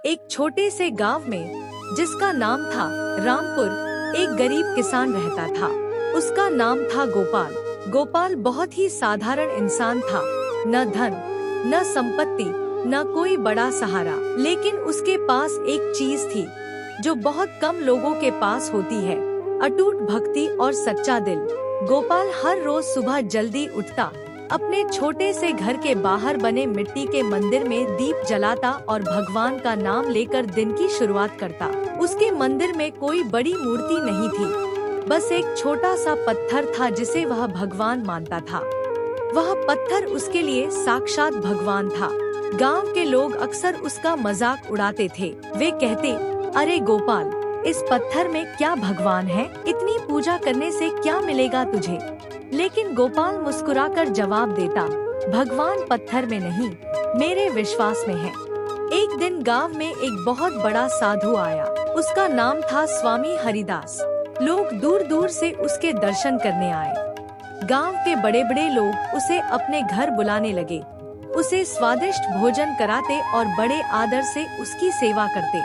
एक छोटे से गांव में, जिसका नाम था रामपुर, एक गरीब किसान रहता था। उसका नाम था गोपाल। गोपाल बहुत ही साधारण इंसान था। न धन, न संपत्ति, न कोई बड़ा सहारा, लेकिन उसके पास एक चीज थी जो बहुत कम लोगों के पास होती है, अटूट भक्ति और सच्चा दिल। गोपाल हर रोज सुबह जल्दी उठता, अपने छोटे से घर के बाहर बने मिट्टी के मंदिर में दीप जलाता और भगवान का नाम लेकर दिन की शुरुआत करता। उसके मंदिर में कोई बड़ी मूर्ति नहीं थी, बस एक छोटा सा पत्थर था जिसे वह भगवान मानता था। वह पत्थर उसके लिए साक्षात भगवान था। गांव के लोग अक्सर उसका मजाक उड़ाते थे। वे कहते, अरे गोपाल, इस पत्थर में क्या भगवान है? इतनी पूजा करने से क्या मिलेगा तुझे? लेकिन गोपाल मुस्कुराकर जवाब देता, भगवान पत्थर में नहीं, मेरे विश्वास में है। एक दिन गांव में एक बहुत बड़ा साधु आया। उसका नाम था स्वामी हरिदास। लोग दूर दूर से उसके दर्शन करने आए। गांव के बड़े बड़े लोग उसे अपने घर बुलाने लगे। उसे स्वादिष्ट भोजन कराते और बड़े आदर से उसकी सेवा करते।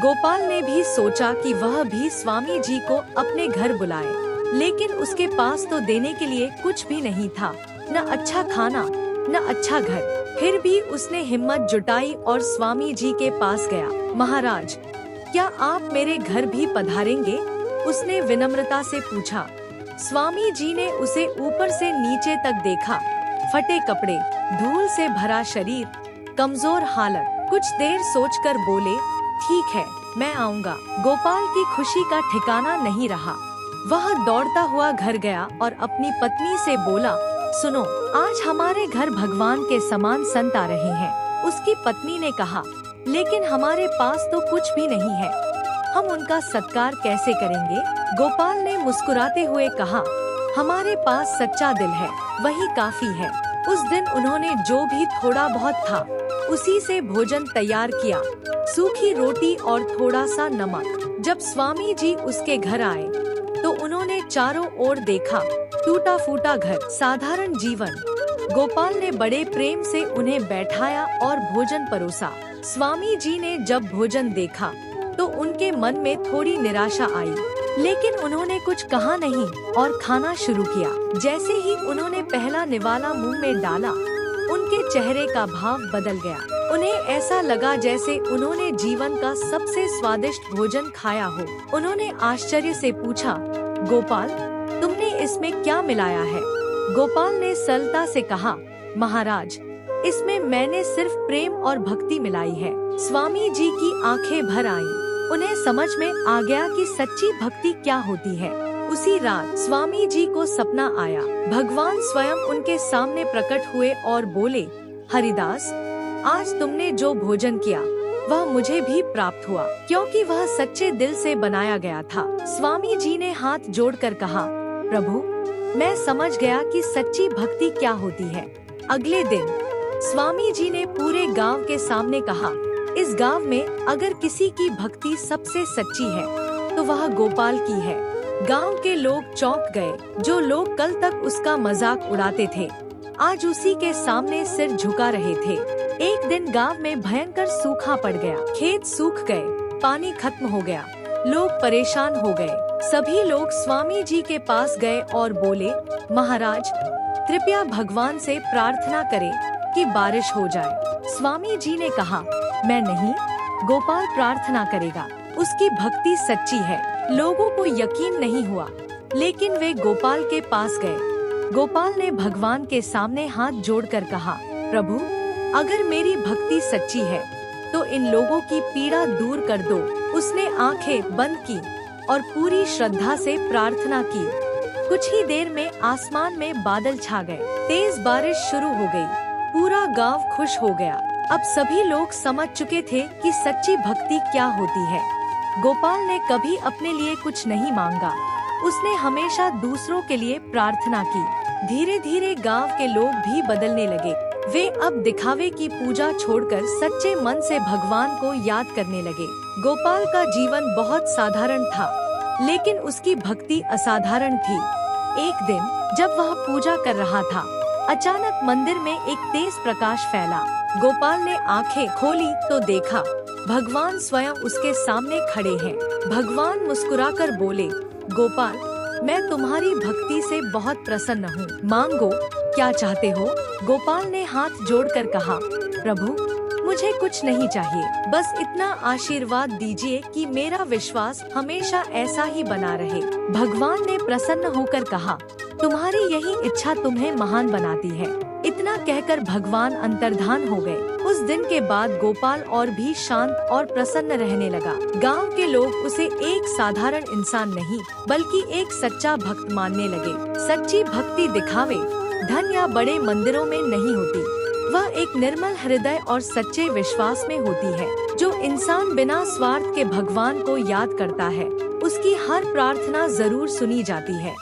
गोपाल ने भी सोचा कि वह भी स्वामी जी को अपने घर बुलाए, लेकिन उसके पास तो देने के लिए कुछ भी नहीं था, न अच्छा खाना, न अच्छा घर। फिर भी उसने हिम्मत जुटाई और स्वामी जी के पास गया। महाराज, क्या आप मेरे घर भी पधारेंगे? उसने विनम्रता से पूछा। स्वामी जी ने उसे ऊपर से नीचे तक देखा। फटे कपड़े, धूल से भरा शरीर, कमजोर हालत। कुछ देर सोचकर बोले, ठीक है, मैं आऊँगा। गोपाल की खुशी का ठिकाना नहीं रहा। वह दौड़ता हुआ घर गया और अपनी पत्नी से बोला, सुनो, आज हमारे घर भगवान के समान संत आ रहे हैं। उसकी पत्नी ने कहा, लेकिन हमारे पास तो कुछ भी नहीं है, हम उनका सत्कार कैसे करेंगे? गोपाल ने मुस्कुराते हुए कहा, हमारे पास सच्चा दिल है, वही काफी है। उस दिन उन्होंने जो भी थोड़ा बहुत था, उसी से भोजन तैयार किया, सूखी रोटी और थोड़ा सा नमक। जब स्वामी जी उसके घर आए तो उन्होंने चारों ओर देखा, टूटा फूटा घर, साधारण जीवन। गोपाल ने बड़े प्रेम से उन्हें बैठाया और भोजन परोसा। स्वामी जी ने जब भोजन देखा तो उनके मन में थोड़ी निराशा आई, लेकिन उन्होंने कुछ कहा नहीं और खाना शुरू किया। जैसे ही उन्होंने पहला निवाला मुंह में डाला, उनके चेहरे का भाव बदल गया। उन्हें ऐसा लगा जैसे उन्होंने जीवन का सबसे स्वादिष्ट भोजन खाया हो। उन्होंने आश्चर्य से पूछा, गोपाल, तुमने इसमें क्या मिलाया है? गोपाल ने सरलता से कहा, महाराज, इसमें मैंने सिर्फ प्रेम और भक्ति मिलाई है। स्वामी जी की आंखें भर आईं। उन्हें समझ में आ गया कि सच्ची भक्ति क्या होती है। उसी रात स्वामी जी को सपना आया। भगवान स्वयं उनके सामने प्रकट हुए और बोले, हरिदास, आज तुमने जो भोजन किया वह मुझे भी प्राप्त हुआ, क्योंकि वह सच्चे दिल से बनाया गया था। स्वामी जी ने हाथ जोड़कर कहा, प्रभु, मैं समझ गया कि सच्ची भक्ति क्या होती है। अगले दिन स्वामी जी ने पूरे गांव के सामने कहा, इस गांव में अगर किसी की भक्ति सबसे सच्ची है तो वह गोपाल की है। गांव के लोग चौंक गए। जो लोग कल तक उसका मजाक उड़ाते थे, आज उसी के सामने सिर झुका रहे थे। एक दिन गांव में भयंकर सूखा पड़ गया। खेत सूख गए, पानी खत्म हो गया, लोग परेशान हो गए। सभी लोग स्वामी जी के पास गए और बोले, महाराज, कृपया भगवान से प्रार्थना करें कि बारिश हो जाए। स्वामी जी ने कहा, मैं नहीं, गोपाल प्रार्थना करेगा, उसकी भक्ति सच्ची है। लोगों को यकीन नहीं हुआ, लेकिन वे गोपाल के पास गए। गोपाल ने भगवान के सामने हाथ जोड़कर कहा, प्रभु, अगर मेरी भक्ति सच्ची है तो इन लोगों की पीड़ा दूर कर दो। उसने आंखें बंद की और पूरी श्रद्धा से प्रार्थना की। कुछ ही देर में आसमान में बादल छा गए, तेज बारिश शुरू हो गई। पूरा गांव खुश हो गया। अब सभी लोग समझ चुके थे कि सच्ची भक्ति क्या होती है। गोपाल ने कभी अपने लिए कुछ नहीं मांगा, उसने हमेशा दूसरों के लिए प्रार्थना की। धीरे धीरे गांव के लोग भी बदलने लगे। वे अब दिखावे की पूजा छोड़कर सच्चे मन से भगवान को याद करने लगे। गोपाल का जीवन बहुत साधारण था, लेकिन उसकी भक्ति असाधारण थी। एक दिन जब वह पूजा कर रहा था, अचानक मंदिर में एक तेज प्रकाश फैला। गोपाल ने आंखें खोली तो देखा भगवान स्वयं उसके सामने खड़े हैं। भगवान मुस्कुराकर बोले, गोपाल, मैं तुम्हारी भक्ति से बहुत प्रसन्न हूँ। मांगो, क्या चाहते हो? गोपाल ने हाथ जोड़कर कहा, प्रभु, मुझे कुछ नहीं चाहिए, बस इतना आशीर्वाद दीजिए कि मेरा विश्वास हमेशा ऐसा ही बना रहे। भगवान ने प्रसन्न होकर कहा, तुम्हारी यही इच्छा तुम्हें महान बनाती है। इतना कहकर भगवान अंतर्धान हो गए। उस दिन के बाद गोपाल और भी शांत और प्रसन्न रहने लगा। गांव के लोग उसे एक साधारण इंसान नहीं बल्कि एक सच्चा भक्त मानने लगे। सच्ची भक्ति दिखावे, धन या बड़े मंदिरों में नहीं होती, वह एक निर्मल हृदय और सच्चे विश्वास में होती है। जो इंसान बिना स्वार्थ के भगवान को याद करता है, उसकी हर प्रार्थना जरूर सुनी जाती है।